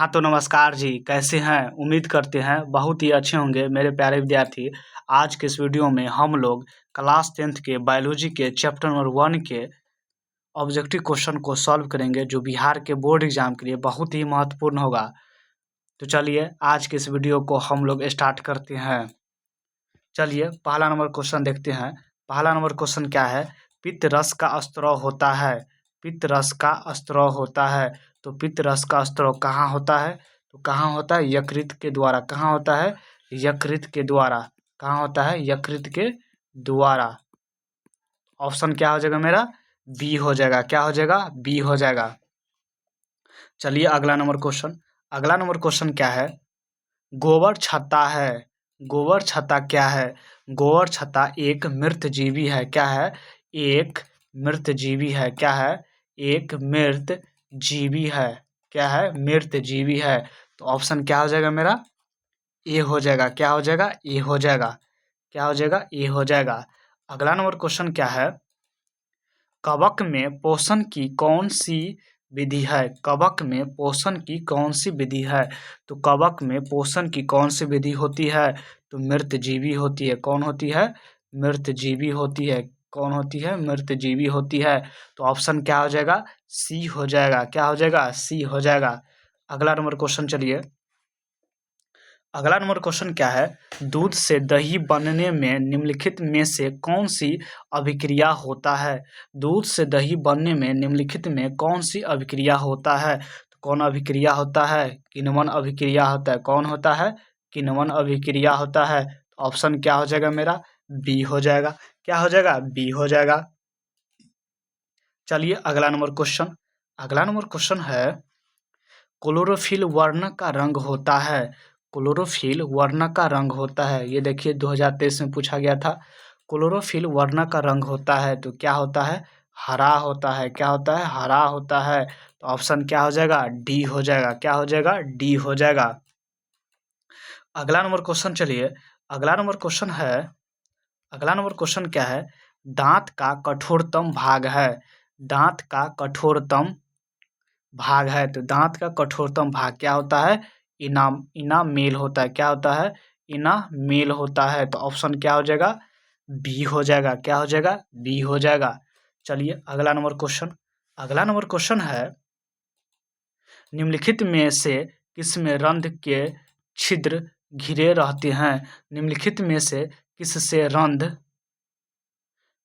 हाँ, तो नमस्कार जी, कैसे हैं? उम्मीद करते हैं बहुत ही अच्छे होंगे मेरे प्यारे विद्यार्थी। आज के इस वीडियो में हम लोग क्लास 10th के बायोलॉजी के चैप्टर नंबर 1 के ऑब्जेक्टिव क्वेश्चन को सॉल्व करेंगे, जो बिहार के बोर्ड एग्जाम के लिए बहुत ही महत्वपूर्ण होगा। तो चलिए आज के इस वीडियो को हम लोग स्टार्ट करते हैं। चलिए पहला नंबर क्वेश्चन देखते हैं। पहला नंबर क्वेश्चन क्या है? पित्त रस का स्त्राव होता है। पित्त रस का स्त्राव होता है। तो पित्त रस का स्त्राव कहाँ होता है? तो कहाँ होता है? यकृत के द्वारा। कहाँ होता है? यकृत के द्वारा। कहाँ होता है? यकृत के द्वारा। ऑप्शन क्या हो जाएगा मेरा? बी हो जाएगा। क्या हो जाएगा? बी हो जाएगा। चलिए अगला नंबर क्वेश्चन। अगला नंबर क्वेश्चन क्या है? गोबर छत्ता है। गोबर छत्ता क्या है? गोबर छत्ता एक मृत जीवी है। क्या है? एक मृत जीवी है। क्या है? एक मृत जीवी है। क्या है? मृत जीवी है। तो ऑप्शन क्या हो जाएगा मेरा? ए हो जाएगा। क्या हो जाएगा? ए हो जाएगा। क्या हो जाएगा? ए हो जाएगा। अगला नंबर क्वेश्चन क्या है? कवक में पोषण की कौन सी विधि है? कवक में पोषण की कौन सी विधि है? तो कवक में पोषण की कौन सी विधि होती है? तो मृत जीवी होती है। कौन होती है? मृत जीवी होती है। कौन होती है? मृत जीवी होती है। तो ऑप्शन क्या हो जाएगा? सी हो जाएगा। क्या हो जाएगा? सी हो जाएगा। अगला नंबर क्वेश्चन चलिए। अगला नंबर क्वेश्चन क्या है? दूध से दही बनने में निम्नलिखित में से कौन सी अभिक्रिया होता है? दूध से दही बनने में निम्नलिखित में कौन सी अभिक्रिया होता है? तो कौन अभिक्रिया होता है? किण्वन अभिक्रिया होता है। कौन होता है? किण्वन अभिक्रिया होता है। तो ऑप्शन क्या हो जाएगा मेरा? बी हो जाएगा। क्या हो जाएगा? बी हो जाएगा। चलिए अगला नंबर क्वेश्चन। अगला नंबर क्वेश्चन है, क्लोरोफिल वर्ण का रंग होता है। क्लोरोफिल वर्ण का रंग होता है। ये देखिए 2023 में पूछा गया था। क्लोरोफिल वर्ण का रंग होता है तो क्या होता है? हरा होता है। क्या होता है? हरा होता है। तो ऑप्शन क्या हो जाएगा? डी हो जाएगा। क्या हो जाएगा? डी हो जाएगा। अगला नंबर क्वेश्चन चलिए। अगला नंबर क्वेश्चन है, अगला नंबर क्वेश्चन क्या है? दांत का कठोरतम भाग है। दांत का कठोरतम भाग है। तो दांत का कठोरतम भाग क्या होता है? इनामेल होता है। क्या होता है? इनामेल होता है। तो ऑप्शन क्या हो जाएगा? बी हो जाएगा। क्या हो जाएगा? बी हो जाएगा। चलिए अगला नंबर क्वेश्चन। अगला नंबर क्वेश्चन है, निम्नलिखित में से किसमें रंध्र के छिद्र घिरे रहते हैं? निम्नलिखित में से किससे रंध्र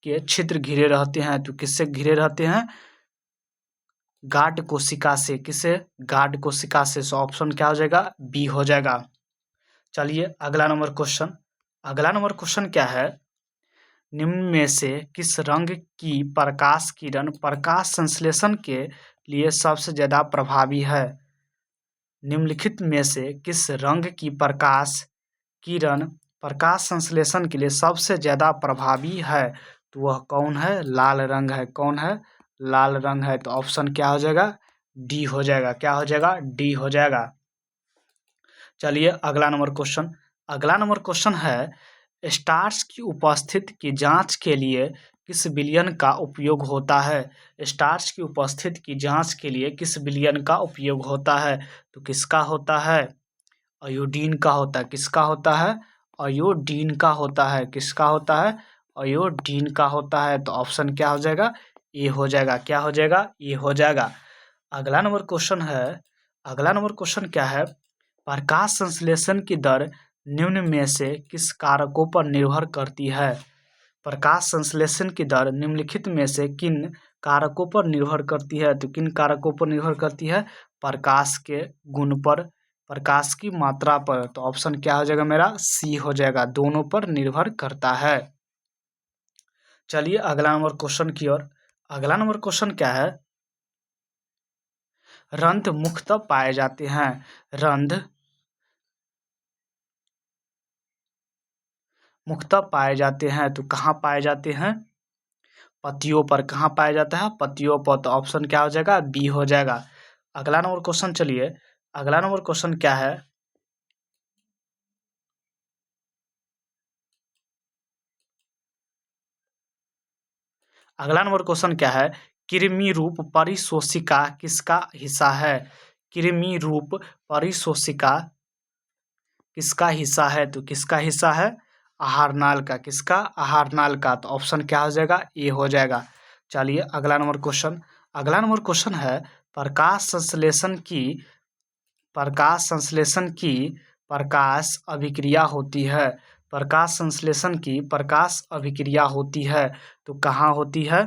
के छिद्र घिरे रहते हैं? तो किससे घिरे रहते हैं? गार्ड कोशिका से। किसे? गार्ड कोशिका से। सो ऑप्शन क्या हो जाएगा? बी हो जाएगा। चलिए अगला नंबर क्वेश्चन। अगला नंबर क्वेश्चन क्या है? निम्न में से किस रंग की प्रकाश किरण प्रकाश संश्लेषण के लिए सबसे ज्यादा प्रभावी है? निम्नलिखित में से किस रंग की प्रकाश किरण प्रकाश संश्लेषण के लिए सबसे ज्यादा प्रभावी है? तो वह कौन है? लाल रंग है। कौन है? लाल रंग है। तो ऑप्शन क्या हो जाएगा? डी हो जाएगा। क्या हो जाएगा? डी हो जाएगा। चलिए अगला नंबर क्वेश्चन। अगला नंबर क्वेश्चन है, स्टार्च की उपस्थिति की जांच के लिए किस विलयन का उपयोग होता है? स्टार्च की उपस्थिति की जांच के लिए किस विलयन का उपयोग होता है? तो किसका होता है? आयोडीन का होता है। किसका होता है? आयोडीन का होता है। किसका होता है? आयोडीन का होता है। तो ऑप्शन क्या हो जाएगा? ए हो जाएगा। क्या हो जाएगा? ए हो जाएगा। अगला नंबर क्वेश्चन है, अगला नंबर क्वेश्चन क्या है? प्रकाश संश्लेषण की दर निम्न में से किस कारकों पर निर्भर करती है? प्रकाश संश्लेषण की दर निम्नलिखित में से किन कारकों पर निर्भर करती है? तो किन कारकों पर निर्भर करती है? प्रकाश के गुण पर, प्रकाश की मात्रा पर। तो ऑप्शन क्या हो जाएगा मेरा? सी हो जाएगा। दोनों पर निर्भर करता है। चलिए अगला नंबर क्वेश्चन की ओर। अगला नंबर क्वेश्चन क्या है? रंध्र मुख्यतः पाए जाते हैं। रंध्र मुख्यतः पाए जाते हैं तो कहाँ पाए जाते हैं? पत्तियों पर। कहाँ पाया जाता है? पत्तियों पर। तो ऑप्शन क्या हो जाएगा? बी हो जाएगा। अगला नंबर क्वेश्चन चलिए। अगला नंबर क्वेश्चन क्या है? अगला नंबर क्वेश्चन क्या है? कृमि रूप परिशोषिका किसका हिस्सा है? कृमि रूप परिशोषिका किसका हिस्सा है? तो किसका हिस्सा है? आहार नाल का। किसका? आहार नाल का। तो ऑप्शन क्या हो जाएगा? ए हो जाएगा। चलिए अगला नंबर क्वेश्चन। अगला नंबर क्वेश्चन है प्रकाश अभिक्रिया होती है। प्रकाश संश्लेषण की प्रकाश अभिक्रिया होती है तो कहाँ होती है?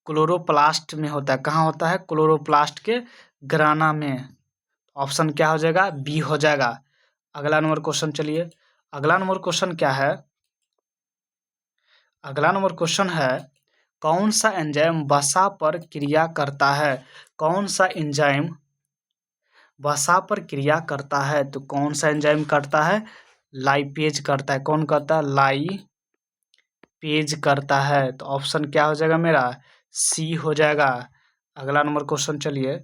क्लोरोप्लास्ट में होता है। कहाँ होता है? क्लोरोप्लास्ट के ग्राना में। ऑप्शन क्या हो जाएगा? बी हो जाएगा। अगला नंबर क्वेश्चन चलिए। अगला नंबर क्वेश्चन क्या है? अगला नंबर क्वेश्चन है कौन सा एंजाइम वसा पर क्रिया करता है? कौन सा एंजाइम वसा पर क्रिया करता है? तो कौन सा एंजाइम करता है? लाइपेज करता है। कौन करता है? लाइपेज करता है। तो ऑप्शन क्या हो जाएगा मेरा? सी हो जाएगा। अगला नंबर क्वेश्चन चलिए।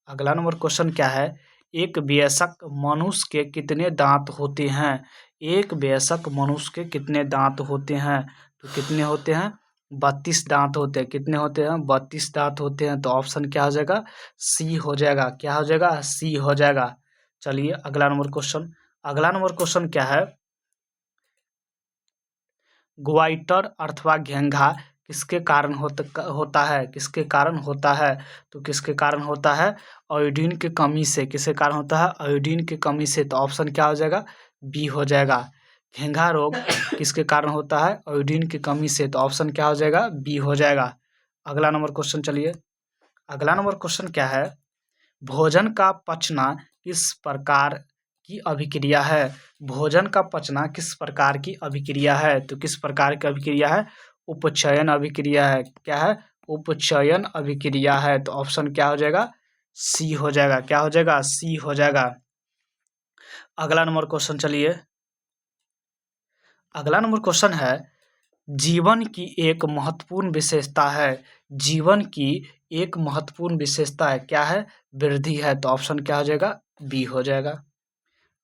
अगला नंबर क्वेश्चन क्या है? एक वयस्क मनुष्य के कितने दांत होते हैं? एक वयस्क मनुष्य के कितने दांत होते हैं? तो कितने होते हैं? 32 दांत होते हैं। कितने होते हैं? 32 दांत होते हैं। तो ऑप्शन क्या हो जाएगा? सी हो जाएगा। क्या हो जाएगा? सी हो जाएगा। चलिए अगला नंबर क्वेश्चन। अगला नंबर क्वेश्चन क्या है? ग्वाइटर अथवा घेंघा किसके कारण होता है? किसके कारण होता है? तो किसके कारण होता है? आयोडीन की कमी से। किसके कारण होता है? आयोडीन की कमी से। तो ऑप्शन क्या हो जाएगा? बी हो जाएगा। घेंघा रोग किसके कारण होता है? आयोडीन की कमी से। तो ऑप्शन क्या हो जाएगा? बी हो जाएगा। अगला नंबर क्वेश्चन चलिए। अगला नंबर क्वेश्चन क्या है? भोजन का पचना किस प्रकार की अभिक्रिया है? भोजन का पचना किस प्रकार की अभिक्रिया है? तो किस प्रकार की अभिक्रिया है? उपचयन अभिक्रिया है। क्या है? उपचयन अभिक्रिया है। तो ऑप्शन क्या हो जाएगा? सी हो जाएगा। क्या हो जाएगा? सी हो जाएगा। अगला नंबर क्वेश्चन चलिए। अगला नंबर क्वेश्चन है जीवन की एक महत्वपूर्ण विशेषता है। जीवन की एक महत्वपूर्ण विशेषता है। क्या है? वृद्धि है। तो ऑप्शन क्या हो जाएगा? बी हो जाएगा।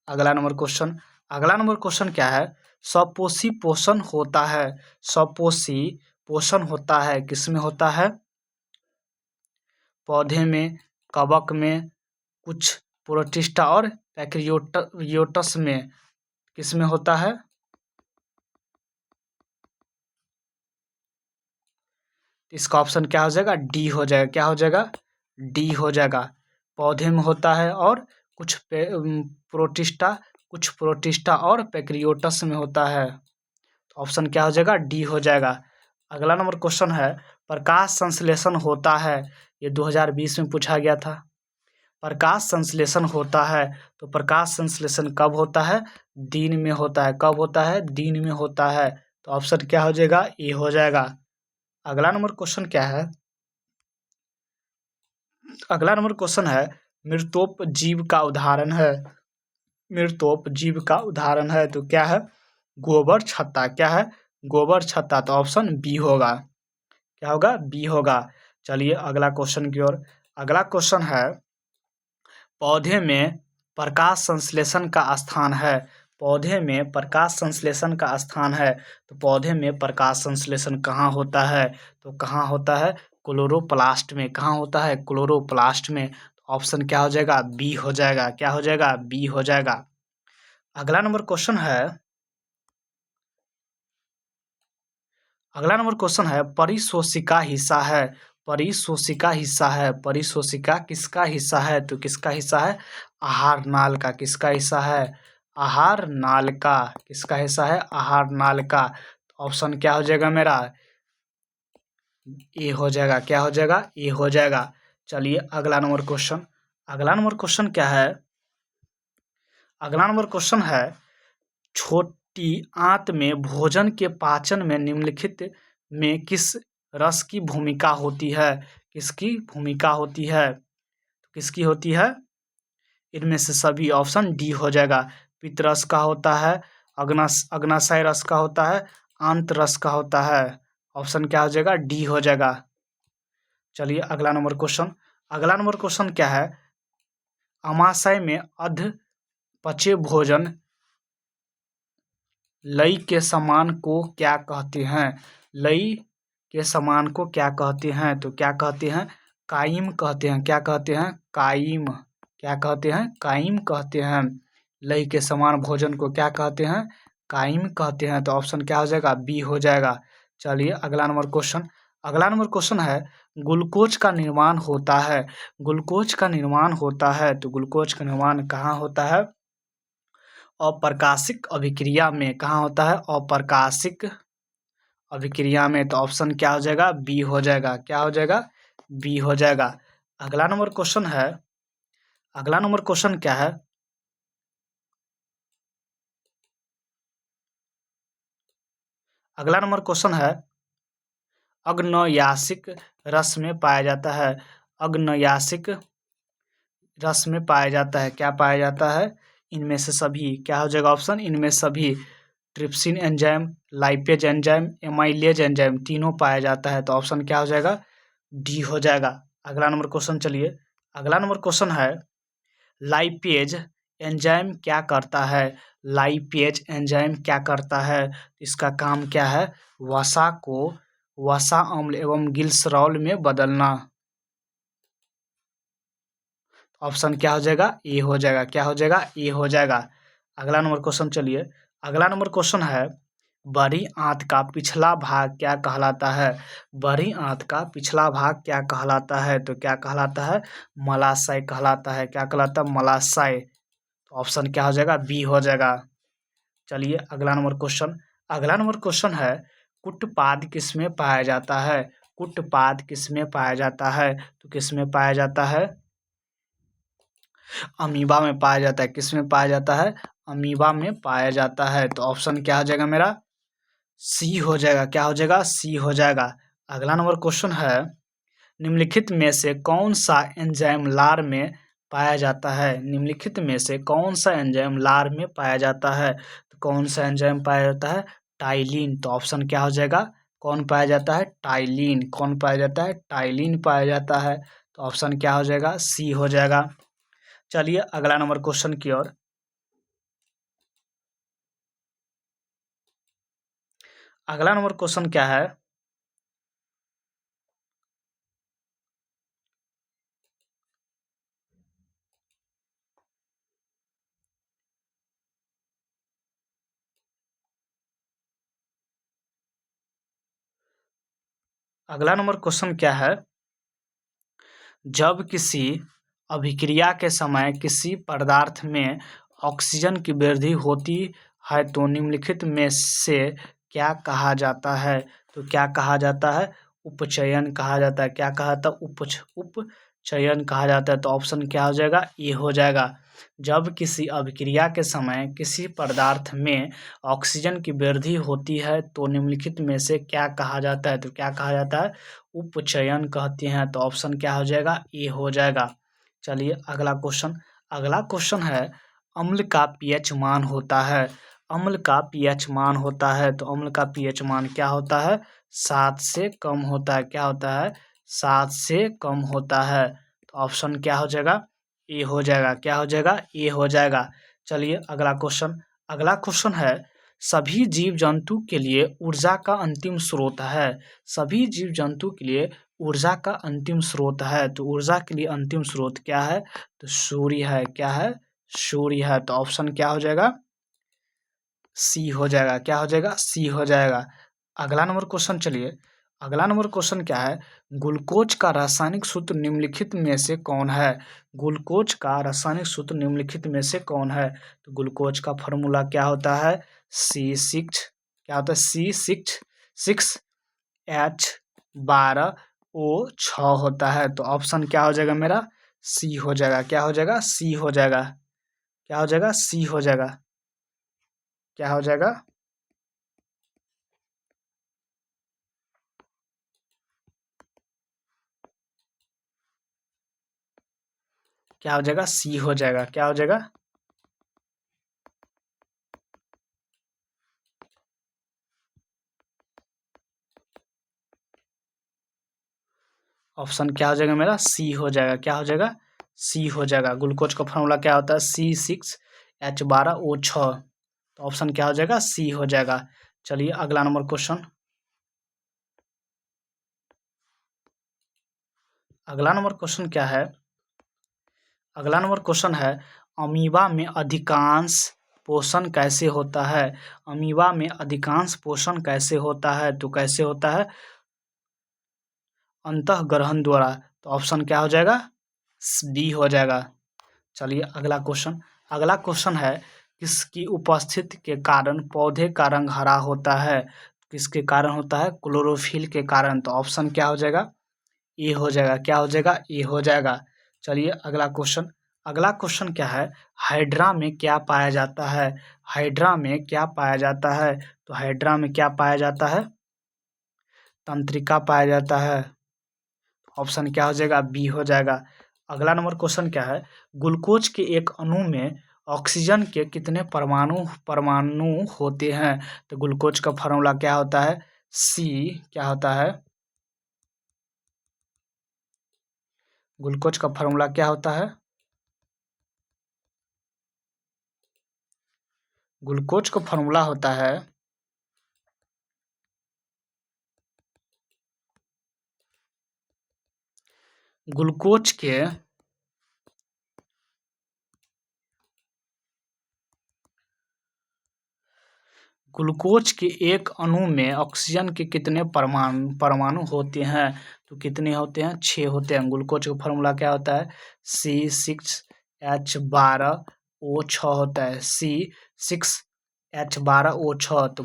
अगला नंबर क्वेश्चन। अगला नंबर क्वेश्चन क्या है? स्वपोषी पोषण होता है। स्वपोषी पोषण होता है किसमें होता है? पौधे में, कवक में, कुछ प्रोटिस्टा और पैक्रियोटस में। किसमें होता है? इसका ऑप्शन क्या हो जाएगा? डी हो जाएगा। क्या हो जाएगा? डी हो जाएगा। पौधे में होता है और कुछ प्रोटिस्टा और पैक्रियोटस में होता है। तो ऑप्शन क्या हो जाएगा? डी हो जाएगा। अगला नंबर क्वेश्चन है प्रकाश संश्लेषण होता है। ये 2020 में पूछा गया था। प्रकाश संश्लेषण होता है तो प्रकाश संश्लेषण कब होता है? दिन में होता है। कब होता है? दिन में होता है। तो ऑप्शन क्या हो जाएगा? ए हो जाएगा। अगला नंबर क्वेश्चन क्या है? अगला नंबर क्वेश्चन है मृतोप जीव का उदाहरण है। मृतोप जीव का उदाहरण है तो क्या है? गोबर छत्ता। क्या है? गोबर छत्ता। तो ऑप्शन बी होगा। क्या होगा? बी होगा। चलिए अगला क्वेश्चन की ओर। अगला क्वेश्चन है पौधे में प्रकाश संश्लेषण का स्थान है। पौधे में प्रकाश संश्लेषण का स्थान है तो पौधे में प्रकाश संश्लेषण कहाँ होता है? तो कहाँ होता है? क्लोरोप्लास्ट में। कहाँ होता है? क्लोरोप्लास्ट में। ऑप्शन क्या हो जाएगा? बी हो जाएगा। क्या हो जाएगा? बी हो जाएगा। अगला नंबर क्वेश्चन है परिशोषिका हिस्सा है। परिशोषिका हिस्सा है। परिशोषिका किसका हिस्सा है? तो किसका हिस्सा है? आहार नाल का। किसका हिस्सा है? आहार नाल का। किसका हिस्सा है? आहार नाल का। ऑप्शन क्या हो जाएगा मेरा? ए हो जाएगा। क्या हो जाएगा? ए हो जाएगा। चलिए अगला नंबर क्वेश्चन। अगला नंबर क्वेश्चन क्या है? अगला नंबर क्वेश्चन है छोटी आंत में भोजन के पाचन में निम्नलिखित में किस रस की भूमिका होती है? किसकी भूमिका होती है? किसकी होती है? इनमें से सभी। ऑप्शन डी हो जाएगा। पित्त रस का होता है, अग्नाशय रस का होता है, आंत रस का होता है। ऑप्शन क्या हो जाएगा? डी हो जाएगा। चलिए अगला नंबर क्वेश्चन। अगला नंबर क्वेश्चन क्या है? अमाशय में अध पचे भोजन लई के समान को क्या कहते हैं? लई के समान को क्या कहते हैं? तो क्या कहते हैं? काइम कहते हैं। क्या कहते हैं? काइम। क्या कहते हैं? काइम कहते हैं। लई के समान भोजन को क्या कहते हैं? काइम कहते हैं। तो ऑप्शन क्या हो जाएगा? बी हो जाएगा। चलिए अगला नंबर क्वेश्चन। अगला नंबर क्वेश्चन है ग्लूकोज का निर्माण होता है। ग्लूकोज का निर्माण होता है तो ग्लूकोज का निर्माण कहाँ होता है? अप्रकाशिक अभिक्रिया में। कहाँ होता है? अप्रकाशिक अभिक्रिया में। तो ऑप्शन क्या हो जाएगा? बी हो जाएगा। क्या हो जाएगा? बी हो जाएगा। अगला नंबर क्वेश्चन है, अगला नंबर क्वेश्चन क्या है? अगला नंबर क्वेश्चन है अग्न्यासिक रस में पाया जाता है। अग्न्यासिक रस में पाया जाता है। क्या पाया जाता है? इनमें से सभी। क्या हो जाएगा ऑप्शन? इनमें सभी। Trypsin enzyme, lipase enzyme, amylase enzyme तीनों पाया जाता है। तो ऑप्शन क्या हो जाएगा? डी हो जाएगा। अगला नंबर क्वेश्चन चलिए। अगला नंबर क्वेश्चन है लाइपेज एंजाइम क्या करता है? लाइपेज एंजाइम क्या करता है? इसका काम क्या है? वसा को वसा अम्ल एवं ग्लिसरॉल में बदलना। ऑप्शन क्या हो जाएगा? ए हो जाएगा। क्या हो जाएगा? ए हो जाएगा। अगला नंबर क्वेश्चन चलिए। अगला नंबर क्वेश्चन है बड़ी आंत का पिछला भाग क्या कहलाता है? बड़ी आंत का पिछला भाग क्या कहलाता है? तो क्या कहलाता है? मलाशय कहलाता है। क्या कहलाता है? मलाशय। तो ऑप्शन क्या हो जाएगा? बी हो जाएगा। चलिए अगला नंबर क्वेश्चन। अगला नंबर क्वेश्चन है कुटपाद किसमें पाया जाता है? कुटपाद किसमें पाया जाता है? तो किसमें पाया जाता है? अमीबा में पाया जाता है। किसमें पाया जाता है? अमीबा में पाया जाता है। तो ऑप्शन क्या हो जाएगा मेरा? सी हो जाएगा। क्या हो जाएगा? सी हो जाएगा। अगला नंबर क्वेश्चन है निम्नलिखित में से कौन सा एंजाइम लार में पाया जाता है? निम्नलिखित में से कौन सा एंजाइम लार में पाया जाता है? तो कौन सा एंजाइम पाया जाता है? टाइलिन। तो ऑप्शन क्या हो जाएगा? कौन पाया जाता है? टाइलिन। कौन पाया जाता है? टाइलिन पाया जाता है। तो ऑप्शन क्या हो जाएगा? सी हो जाएगा। चलिए अगला नंबर क्वेश्चन की ओर। अगला नंबर क्वेश्चन क्या है? अगला नंबर क्वेश्चन क्या है? जब किसी अभिक्रिया के समय किसी पदार्थ में ऑक्सीजन की वृद्धि होती है तो निम्नलिखित में से क्या कहा जाता है? तो क्या कहा जाता है? उपचयन कहा जाता है। क्या कहा था? उपचयन कहा जाता है। तो ऑप्शन क्या हो जाएगा? ए हो जाएगा। जब किसी अभिक्रिया के समय किसी पदार्थ में ऑक्सीजन की वृद्धि होती है तो निम्नलिखित में से क्या कहा जाता है? तो क्या कहा जाता है? उपचयन कहते हैं। तो ऑप्शन क्या हो जाएगा? ए हो जाएगा। चलिए अगला क्वेश्चन। अगला क्वेश्चन है अम्ल का पीएच मान होता है। अम्ल का पीएच मान होता है तो अम्ल का पीएच मान क्या होता है? 7 से कम होता है। क्या होता है? 7 से कम होता है। तो ऑप्शन क्या हो जाएगा? ए हो जाएगा। क्या हो जाएगा? ए हो जाएगा। चलिए अगला क्वेश्चन। अगला क्वेश्चन है सभी जीव जंतु के लिए ऊर्जा का अंतिम स्रोत है। सभी जीव जंतु के लिए ऊर्जा का अंतिम स्रोत है। तो ऊर्जा के लिए अंतिम स्रोत क्या है? तो सूर्य है। क्या है? सूर्य है। तो ऑप्शन क्या हो जाएगा? सी हो जाएगा। क्या हो जाएगा? सी हो जाएगा। अगला नंबर क्वेश्चन चलिए। अगला नंबर क्वेश्चन क्या है? ग्लूकोज का रासायनिक सूत्र निम्नलिखित में से कौन है? ग्लूकोज का रासायनिक सूत्र निम्नलिखित में से कौन है? तो ग्लूकोज का फॉर्मूला क्या होता है? C6। क्या होता है? C6H12O6 होता है। तो ऑप्शन क्या हो जाएगा मेरा? सी हो जाएगा। क्या हो जाएगा? सी हो जाएगा। क्या हो जाएगा? सी हो जाएगा। क्या हो जाएगा? क्या हो जाएगा? सी हो जाएगा। क्या हो जाएगा? ऑप्शन क्या हो जाएगा मेरा? सी हो जाएगा। क्या हो जाएगा? सी हो जाएगा। ग्लूकोज का फॉर्मूला क्या होता है? C6H12O6। तो ऑप्शन क्या हो जाएगा? सी हो जाएगा। चलिए अगला नंबर क्वेश्चन। अगला नंबर क्वेश्चन क्या है? अगला नंबर क्वेश्चन है, अमीबा में अधिकांश पोषण कैसे होता है? अमीबा में अधिकांश पोषण कैसे होता है? तो कैसे होता है? अंतःग्रहण द्वारा। तो ऑप्शन क्या हो जाएगा? डी हो जाएगा। चलिए अगला क्वेश्चन है, किसकी उपस्थिति के कारण पौधे का रंग हरा होता है? किसके कारण होता है? क्लोरोफिल के कारण। तो ऑप्शन क्या हो जाएगा? ए हो जाएगा। क्या हो जाएगा? ए हो जाएगा। चलिए अगला क्वेश्चन क्या है? हाइड्रा में क्या पाया जाता है? हाइड्रा में क्या पाया जाता है? तो हाइड्रा में क्या पाया जाता है? तंत्रिका पाया जाता है। ऑप्शन क्या हो जाएगा? बी हो जाएगा। अगला नंबर क्वेश्चन क्या है? ग्लूकोज के एक अणु में ऑक्सीजन के कितने परमाणु होते हैं? तो ग्लूकोज का फॉर्मूला क्या होता है? सी क्या होता है? ग्लूकोज का फॉर्मूला क्या होता है? ग्लूकोज का फॉर्मूला होता है ग्लूकोज के एक अणु में ऑक्सीजन के कितने परमाणु होते हैं? तो कितने होते हैं? 6 होते हैं। ग्लूकोज का फॉर्मूला क्या होता है? C6H12O6 होता है। C6H12O6। तो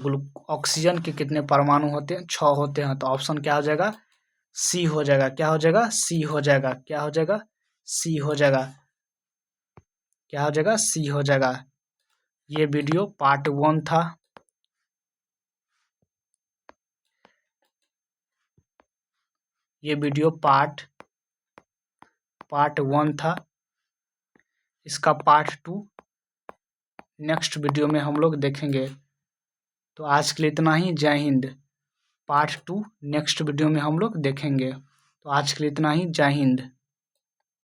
ऑक्सीजन के कितने परमाणु होते हैं? 6 होते हैं। तो ऑप्शन क्या हो जाएगा? सी हो जाएगा। क्या हो जाएगा? सी हो जाएगा। क्या हो जाएगा? सी हो जाएगा। क्या हो जाएगा? सी हो जाएगा। ये वीडियो पार्ट 1 था। ये वीडियो पार्ट 1 था। इसका पार्ट 2 नेक्स्ट वीडियो में हम लोग देखेंगे। तो आज के लिए इतना ही। जय हिंद। पार्ट 2 नेक्स्ट वीडियो में हम लोग देखेंगे। तो आज के लिए इतना ही। जय हिंद।